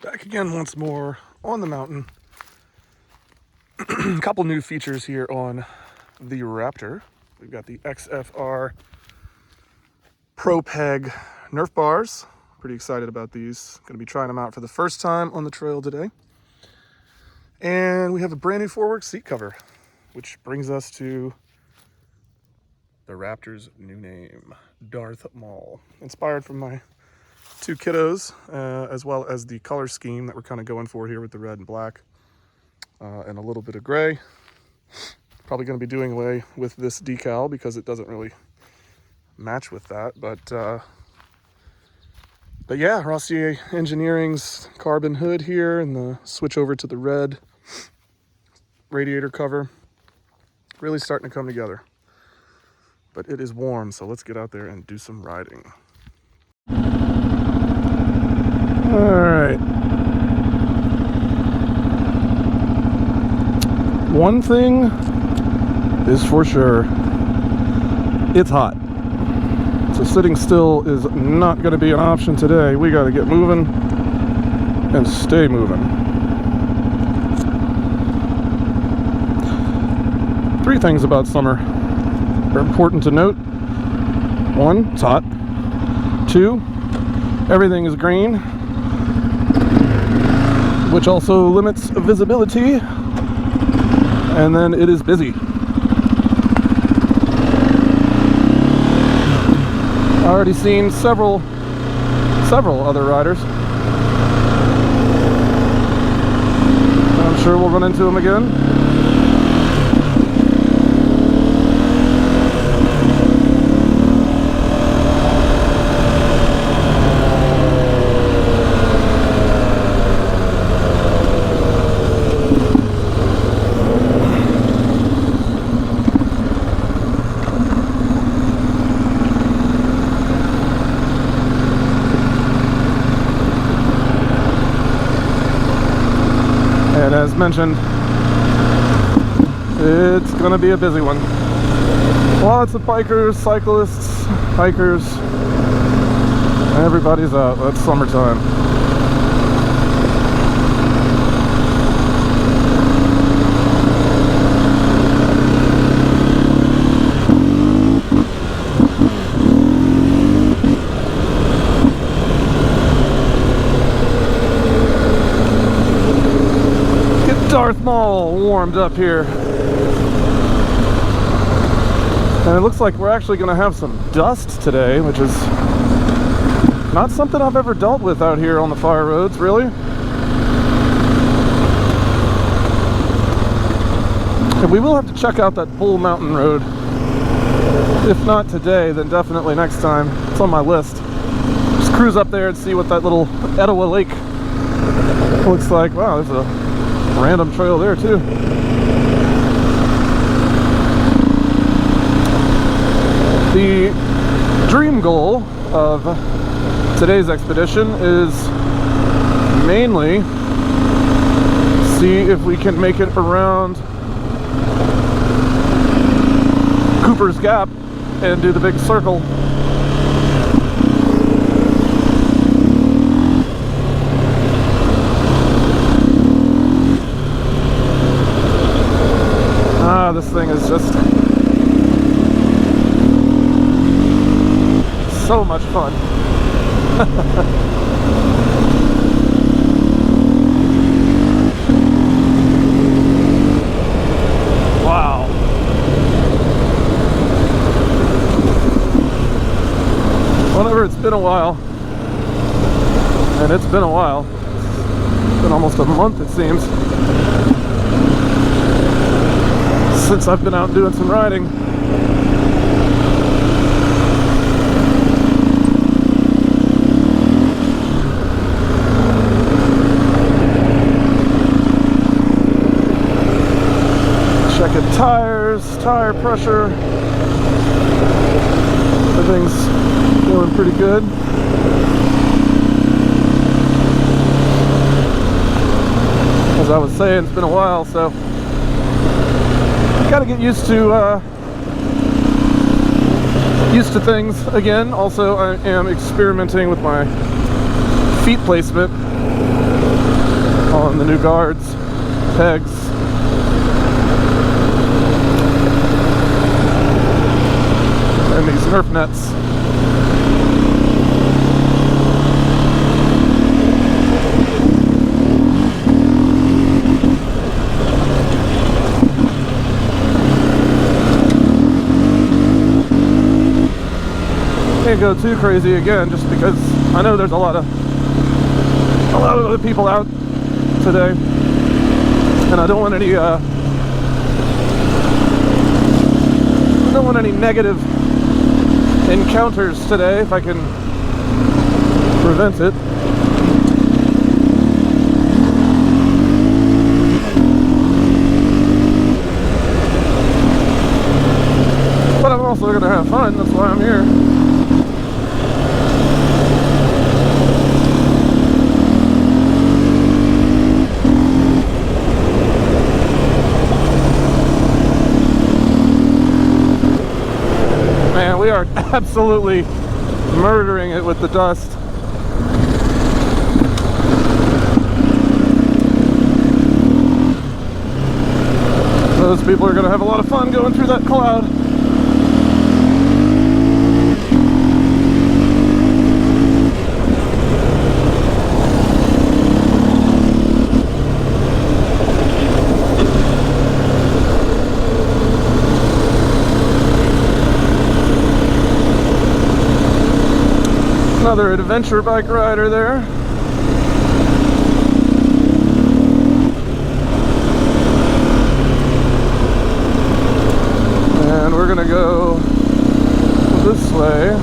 Back again once more on the mountain. A couple new features here on the Raptor. We've got the XFR ProPeg nerf bars. Pretty excited about these. Going to be trying them out for the first time on the trail today. And we have a brand new FourWerx seat cover, which brings us to the Raptor's new name, Darth Maul. Inspired from my two kiddos, as well as the color scheme that we're kind of going for here with the red and black and a little bit of gray. Probably going to be doing away with this decal because it doesn't really match with that. But yeah, Rossier Engineering's carbon hood here and the switch over to the red radiator cover. Really starting to come together. But it is warm, so let's get out there and do some riding. Alright. One thing is for sure, it's hot. So sitting still is not going to be an option today. We got to get moving and stay moving. Three things about summer are important to note. One, it's hot. Two, everything is green, which also limits visibility. And then it is busy. I've already seen several other riders. I'm sure we'll run into them again. And as mentioned, it's going to be a busy one. Lots of bikers, cyclists, hikers. Everybody's out. That's summertime. Darth Maul warmed up here. And it looks like we're actually going to have some dust today, which is not something I've ever dealt with out here on the fire roads, really. And we will have to check out that Bull Mountain Road. If not today, then definitely next time. It's on my list. Just cruise up there and see what that little Etowah Lake looks like. Wow, there's a random trail there too. The dream goal of today's expedition is mainly see if we can make it around Cooper's Gap and do the big circle. This thing is just so much fun. Wow. Whenever it's been a while, and it's been a while, it's been almost a month it seems, since I've been out doing some riding. Checking tires, tire pressure. Everything's feeling pretty good. As I was saying, it's been a while, so got to get used to things again. Also, I am experimenting with my feet placement on the new guards, pegs. And these nerf nets. Can't go too crazy again, just because I know there's a lot of other people out today, and I don't want any negative encounters today if I can prevent it. But I'm also gonna have fun, that's why I'm here. We are absolutely murdering it with the dust. Those people are going to have a lot of fun going through that cloud. Another adventure bike rider there. And we're gonna go this way.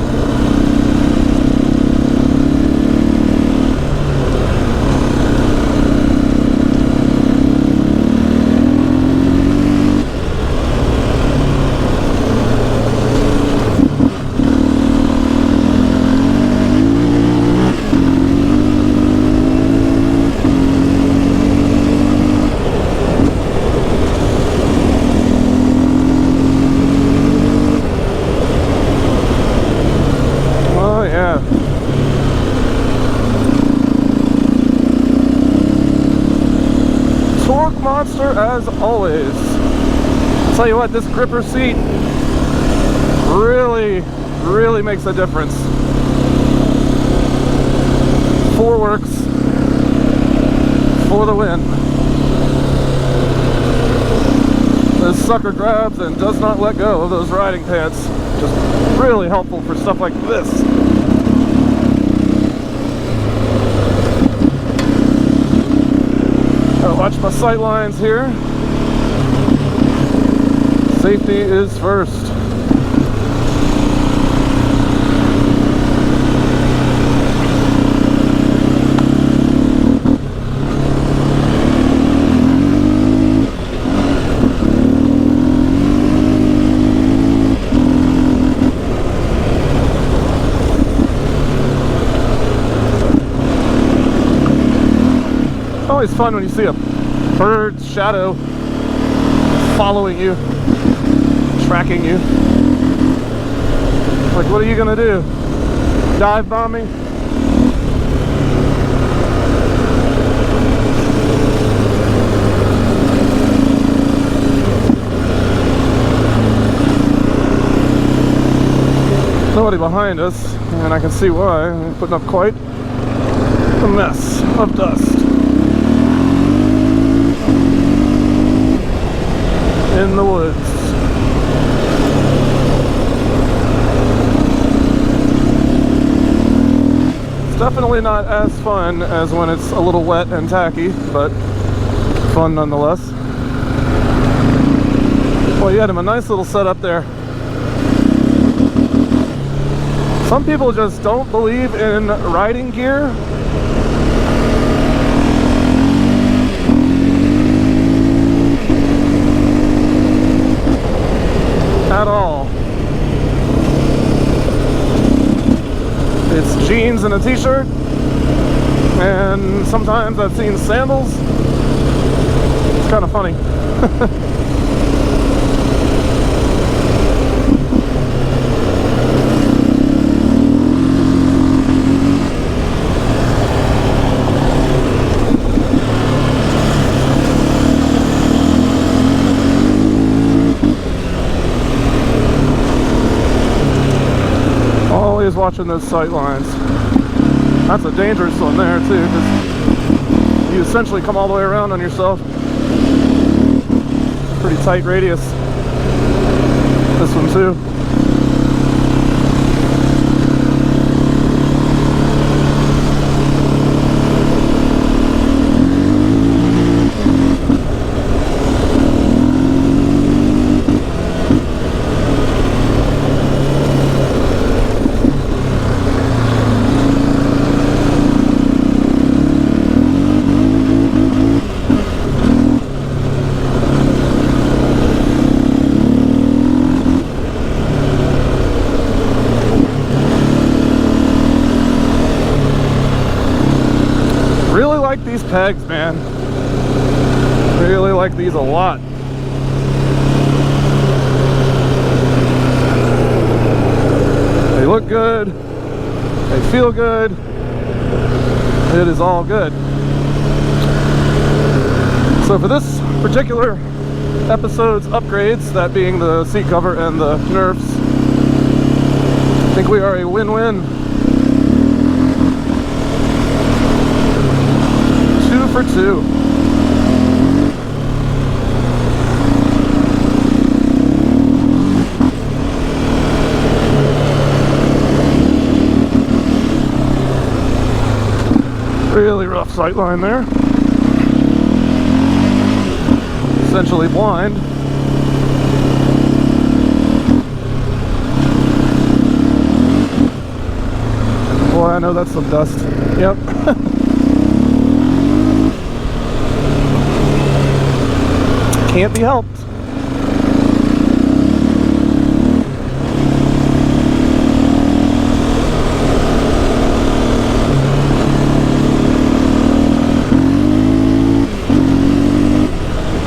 Monster as always. I'll tell you what, this gripper seat really makes a difference. FourWerx for the win. This sucker grabs and does not let go of those riding pants. Just really helpful for stuff like this. Watch my sight lines here. Safety is first. It's always fun when you see a bird's shadow following you, tracking you. Like, what are you gonna do? Dive bomb me? Nobody behind us, and I can see why. I'm putting up quite a mess of dust in the woods. It's definitely not as fun as when it's a little wet and tacky, but fun nonetheless. Well, you had him a nice little setup there. Some people just don't believe in riding gear. At all. It's jeans and a t-shirt, and sometimes I've seen sandals. It's kind of funny. always watching those sight lines. That's a dangerous one there too, because you essentially come all the way around on yourself. Pretty tight radius. This one too. These pegs, man, really like these a lot. They look good, they feel good, it is all good. So for this particular episode's upgrades, that being the seat cover and the nerfs, I think we are a win-win. For two. Really rough sight line there. Essentially blind. Boy, I know that's some dust. Yep. Can't be helped.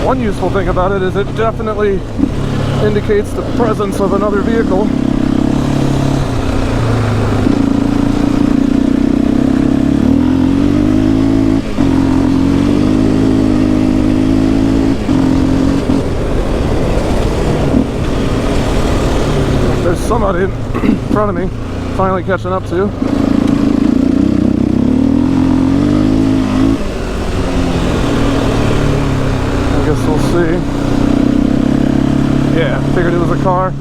One useful thing about it is it definitely indicates the presence of another vehicle. Somebody in front of me finally catching up to. I guess we'll see. Yeah, figured it was a car.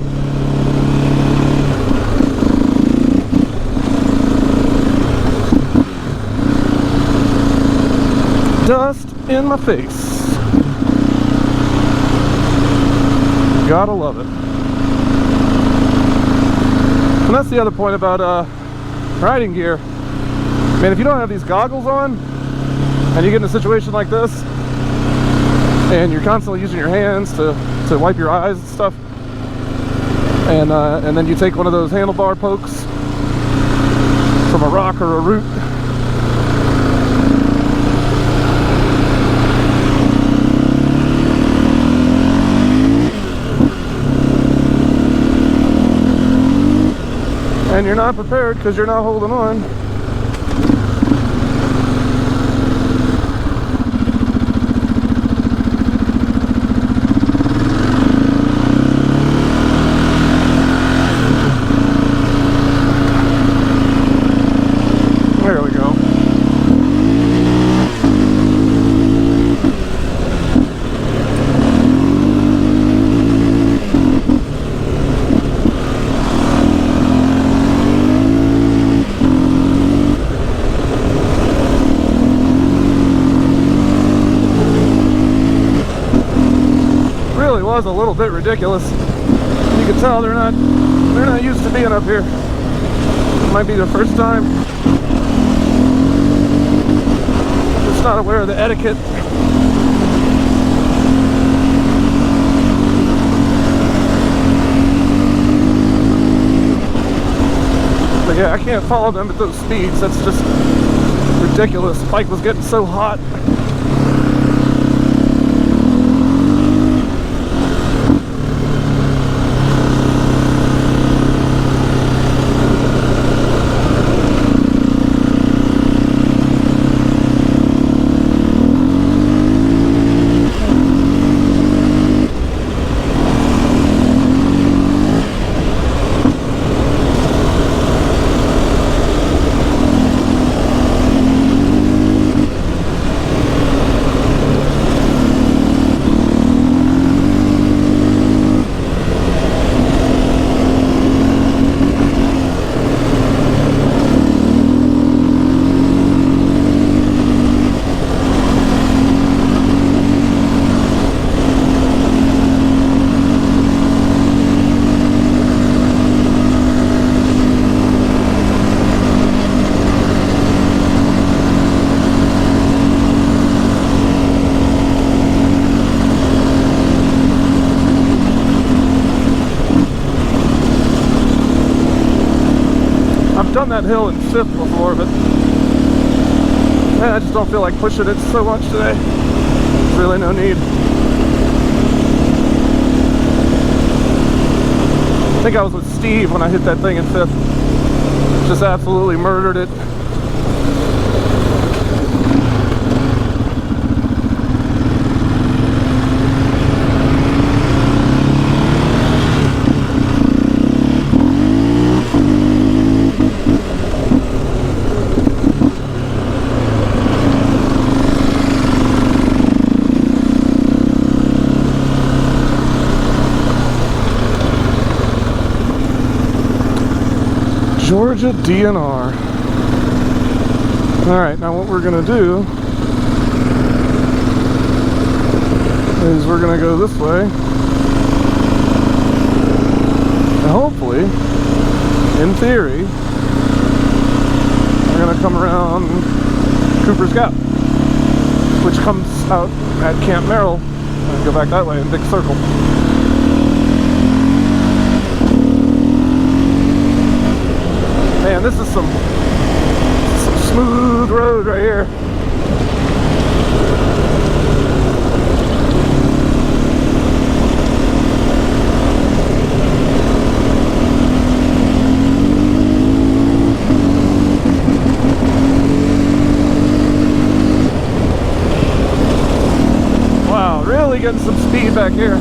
Dust in my face. Gotta love it. And that's the other point about riding gear. Man, if you don't have these goggles on and you get in a situation like this and you're constantly using your hands to wipe your eyes and stuff, and then you take one of those handlebar pokes from a rock or a root, and you're not prepared because you're not holding on. There we go. Was a little bit ridiculous. You can tell they're not used to being up here. It might be their first time. Just not aware of the etiquette. But yeah, I can't follow them at those speeds. That's just ridiculous. The bike was getting so hot. down that hill in 5th before, but man, I just don't feel like pushing it so much today. There's really no need. I think I was with Steve when I hit that thing in 5th. Just absolutely murdered it. Georgia DNR. Alright, now what we're going to do is we're going to go this way. And hopefully, in theory, we're going to come around Cooper's Gap, which comes out at Camp Merrill, and go back that way in big circle. Man, this is some smooth road right here. Wow, really getting some speed back here.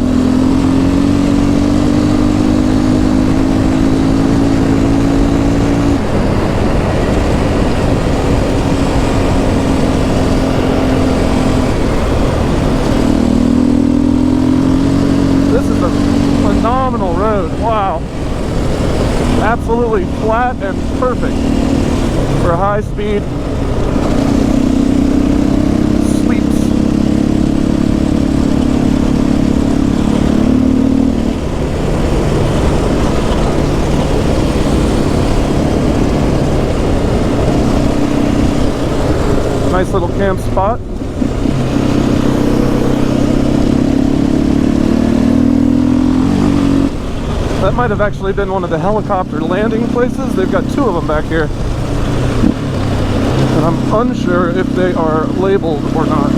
Phenomenal road. Wow. Absolutely flat and perfect for a high speed sweeps. Nice little camp spot. That might have actually been one of the helicopter landing places. They've got 2 of them back here. And I'm unsure if they are labeled or not.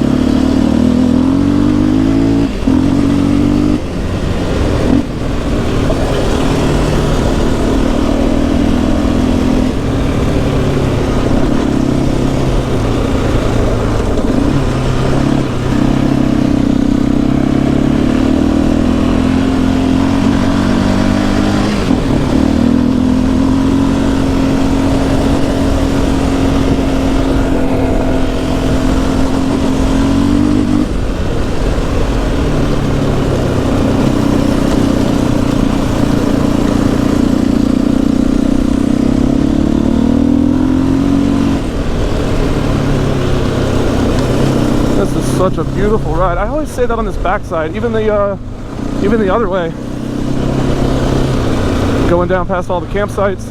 Such a beautiful ride. I always say that on this backside, even the other way, going down past all the campsites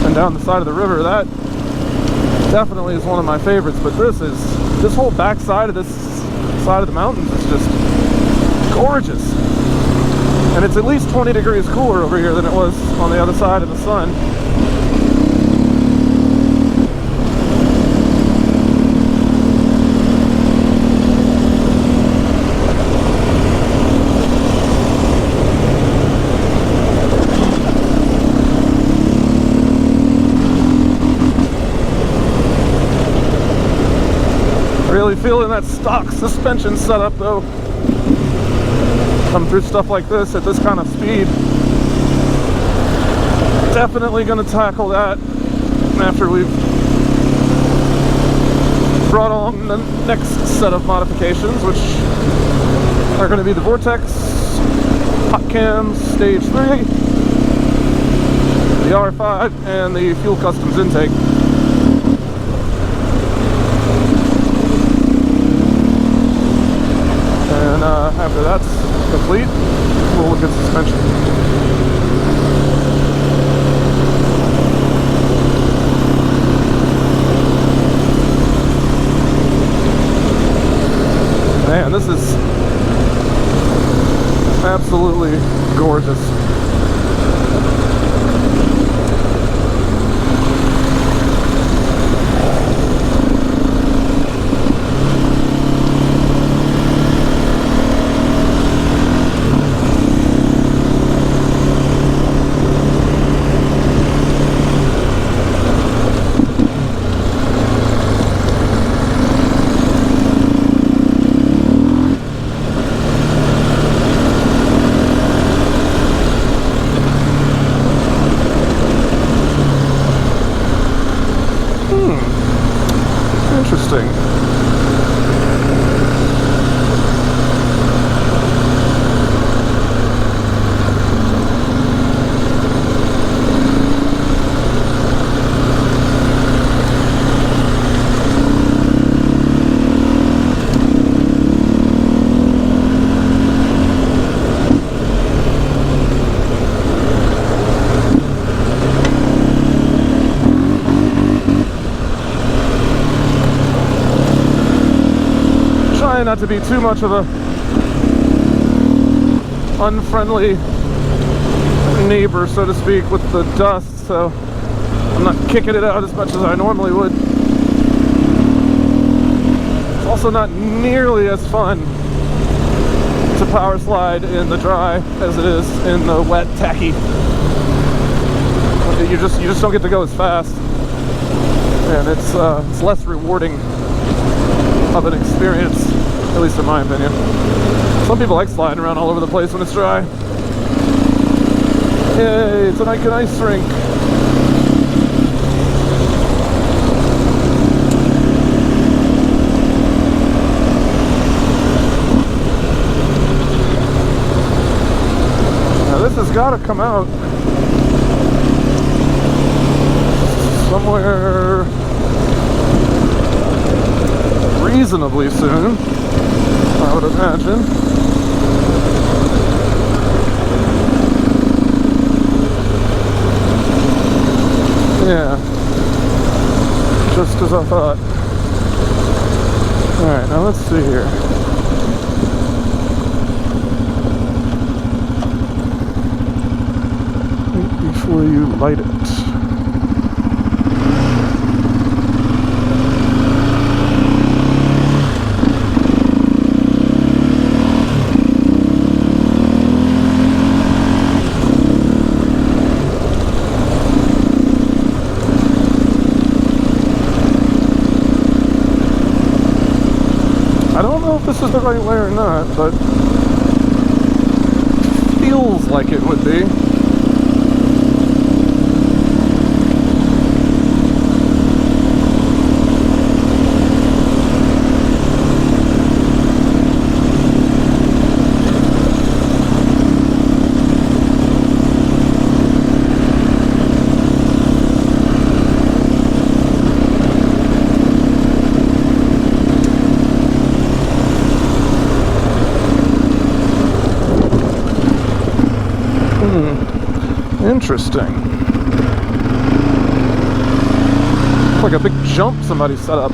and down the side of the river, that definitely is one of my favorites. But this whole backside of this side of the mountains is just gorgeous, and it's at least 20 degrees cooler over here than it was on the other side of the sun. Really feeling that stock suspension setup though. Come through stuff like this at this kind of speed. Definitely going to tackle that after we've brought on the next set of modifications, which are going to be the Vortex hot cams stage 3, the R5, and the fuel customs intake. And after that's complete, we'll look at suspension. Man, this is absolutely gorgeous. Interesting. Not to be too much of a unfriendly neighbor, so to speak, with the dust, so I'm not kicking it out as much as I normally would. It's also not nearly as fun to power slide in the dry as it is in the wet, tacky. You just don't get to go as fast, and it's less rewarding of an experience, at least in my opinion. Some people like sliding around all over the place when it's dry. Yay, it's an ice rink. Now this has got to come out somewhere reasonably soon, I would imagine. Yeah, just as I thought. Alright, now let's see here. Wait before you light it. This is the right way or not, but feels like it would be. Interesting. It's like a big jump somebody set up.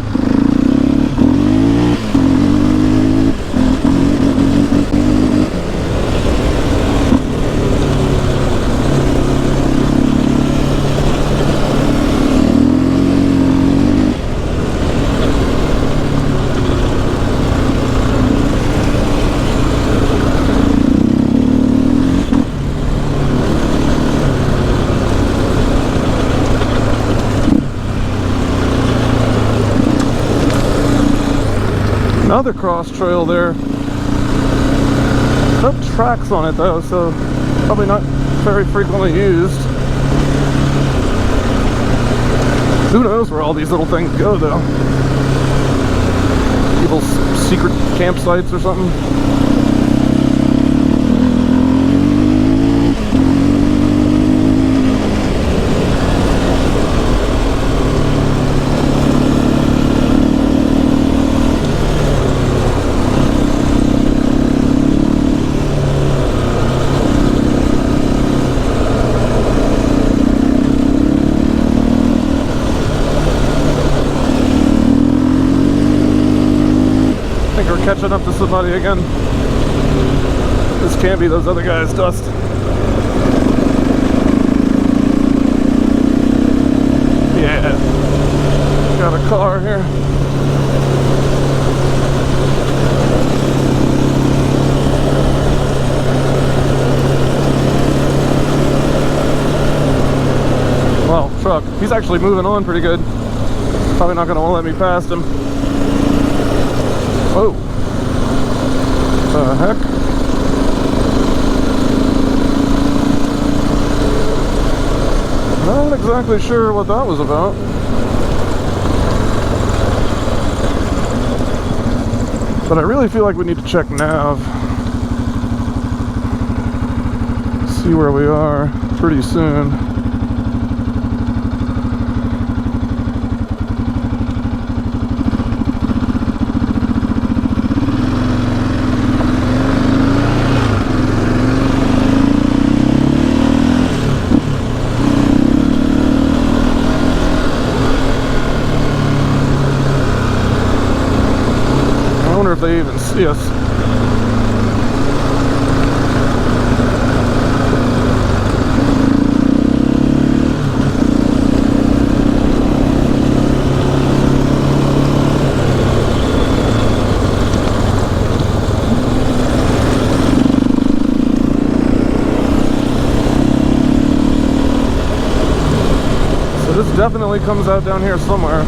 Another cross trail there. No tracks on it though, so probably not very frequently used. Who knows where all these little things go though? People's secret campsites or something. Catching up to somebody again. This can't be those other guys' dust. Yeah. Got a car here. Well, truck. He's actually moving on pretty good. Probably not going to want to let me past him. Whoa. What the heck? Not exactly sure what that was about. But I really feel like we need to check nav. See where we are pretty soon. I wonder if they even see us. So this definitely comes out down here somewhere.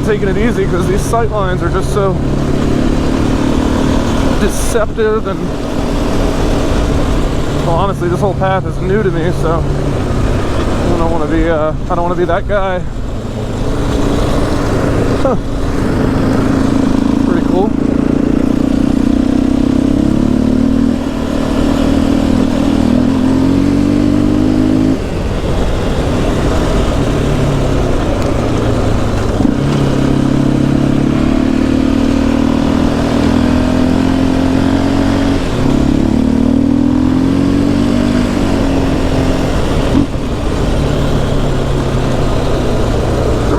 Taking it easy because these sight lines are just so deceptive, and well, honestly, this whole path is new to me, so I don't want to be that guy. Huh. Pretty cool.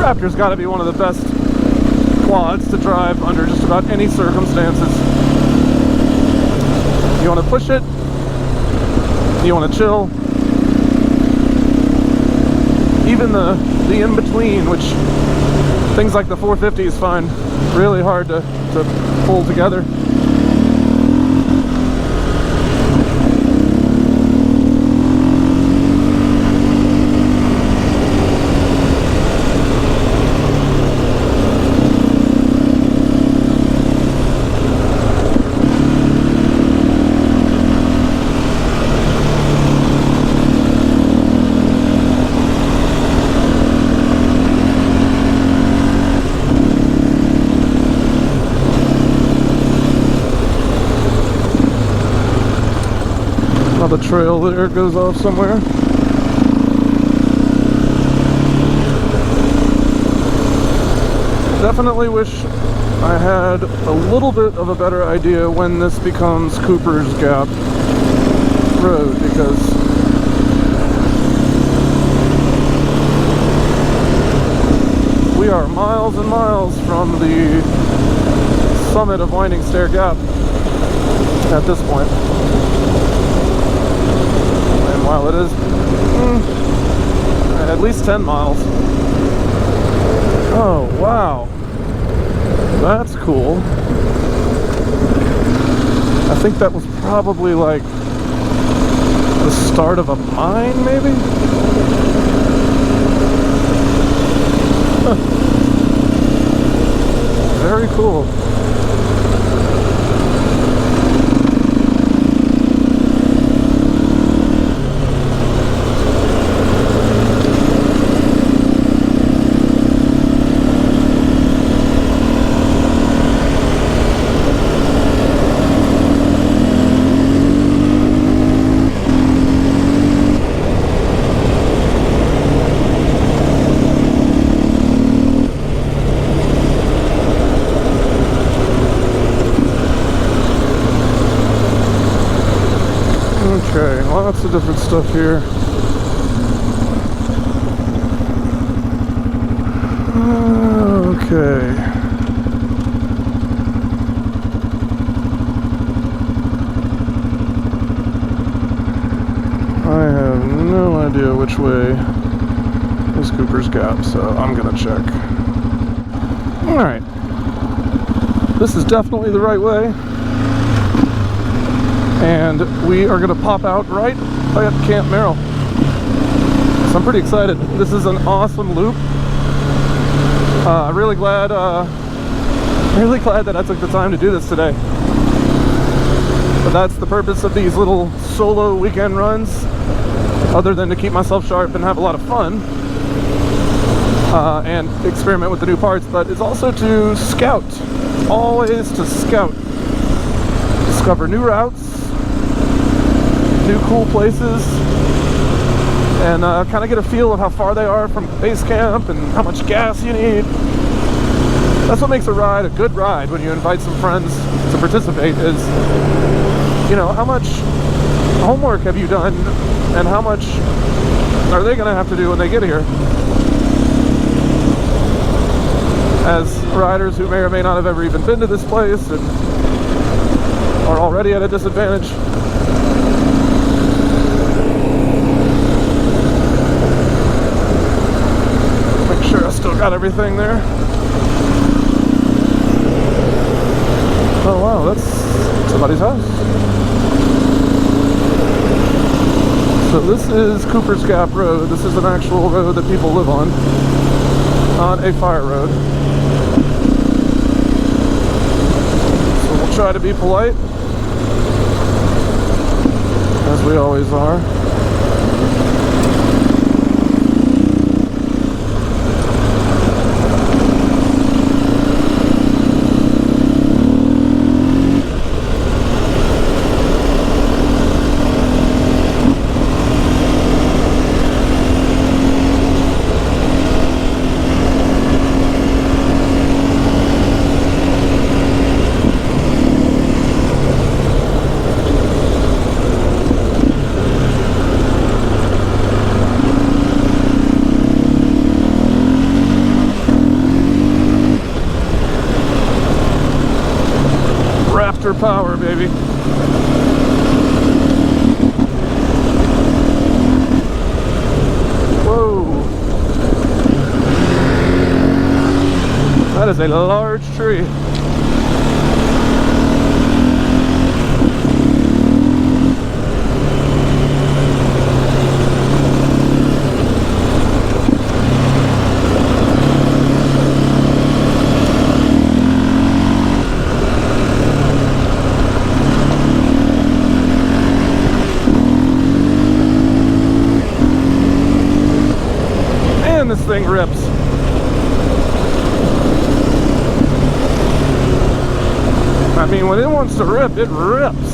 Raptor's got to be one of the best quads to drive under just about any circumstances. You want to push it, you want to chill. Even the in-between, which things like the 450s find really hard to pull together. The trail there goes off somewhere. Definitely wish I had a little bit of a better idea when this becomes Cooper's Gap Road, because we are miles and miles from the summit of Winding Stair Gap at this point. While it is at least 10 miles. Oh, wow. That's cool. I think that was probably like the start of a mine, maybe? Huh. Very cool. Okay, lots of different stuff here. Okay. I have no idea which way is Cooper's Gap, so I'm gonna check. Alright. This is definitely the right way. And we are going to pop out right at Camp Merrill. So I'm pretty excited. This is an awesome loop. Really glad that I took the time to do this today. But that's the purpose of these little solo weekend runs, other than to keep myself sharp and have a lot of fun and experiment with the new parts, but it's also to scout. Always to scout. Discover new routes, new cool places, and kind of get a feel of how far they are from base camp and how much gas you need. That's what makes a ride a good ride when you invite some friends to participate, is, you know, how much homework have you done and how much are they going to have to do when they get here? As riders who may or may not have ever even been to this place and are already at a disadvantage. Make sure I still got everything there. Oh wow, that's somebody's house. So this is Cooper's Gap Road. This is an actual road that people live on, not a fire road. So we'll try to be polite, as we always are. Raptor power, baby. Whoa. That is a large tree. This thing rips. I mean, when it wants to rip, it rips.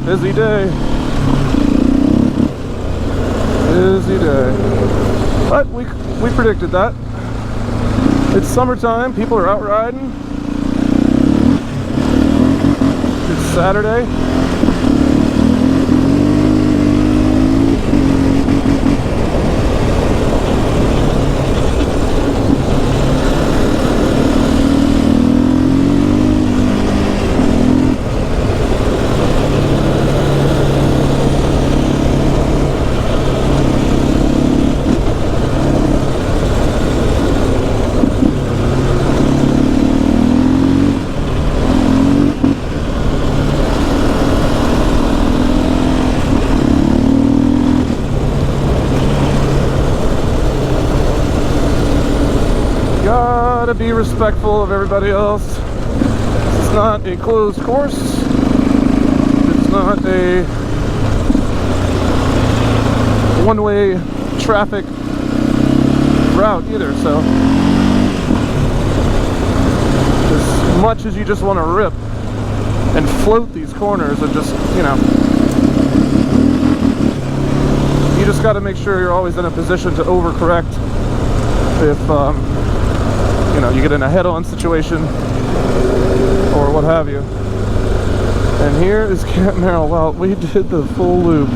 Busy day. Busy day. But we predicted that. It's summertime, people are out riding. It's Saturday. Gotta be respectful of everybody else. It's not a closed course. It's not a one-way traffic route either, so as much as you just want to rip and float these corners and just, you know, you just got to make sure you're always in a position to overcorrect if you know, you get in a head-on situation. or what have you. And here is Camp Merrill. Well, we did the full loop.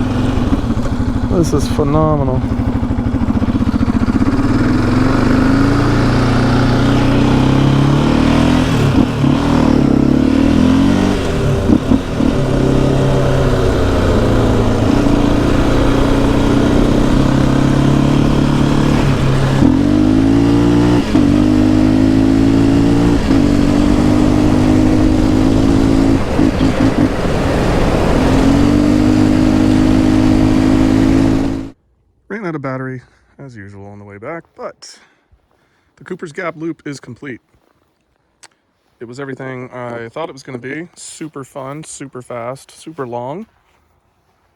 This is phenomenal. Ran out of battery as usual on the way back, but the Cooper's Gap loop is complete. It was everything I thought it was going to be. Super fun, super fast, super long.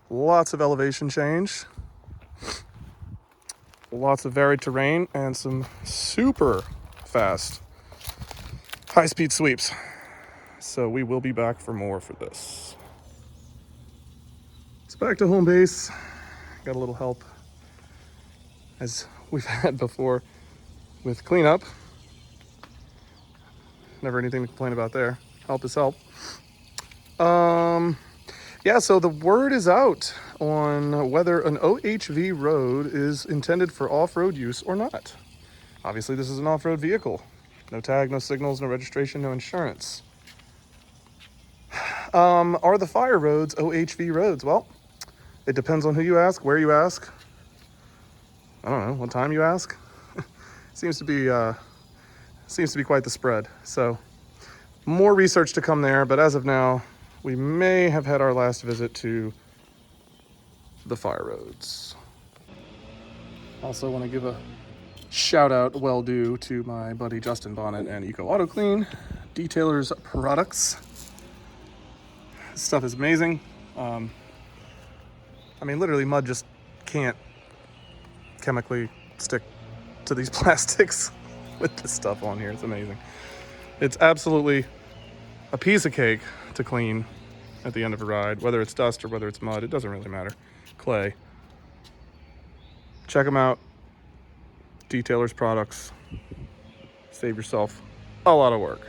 Lots of elevation change. Lots of varied terrain and some super fast high-speed sweeps. So we will be back for more for this. It's back to home base. Got a little help, as we've had before, with cleanup. Never anything to complain about there. Help is help. Yeah, so the word is out on whether an OHV road is intended for off-road use or not. Obviously, this is an off-road vehicle. No tag, no signals, no registration, no insurance. Are the fire roads OHV roads? Well, it depends on who you ask, where you ask. I don't know, what time you ask. Seems to be quite the spread. So more research to come there, but as of now, we may have had our last visit to the fire roads. Also want to give a shout out, well due, to my buddy Justin Bonnet and Eco Auto Clean Detailers Products. This stuff is amazing. I mean, literally mud just can't chemically stick to these plastics with this stuff on here. It's amazing. It's absolutely a piece of cake to clean at the end of a ride, whether it's dust or whether it's mud, it doesn't really matter. Clay. Check them out. Detailers Products. Save yourself a lot of work.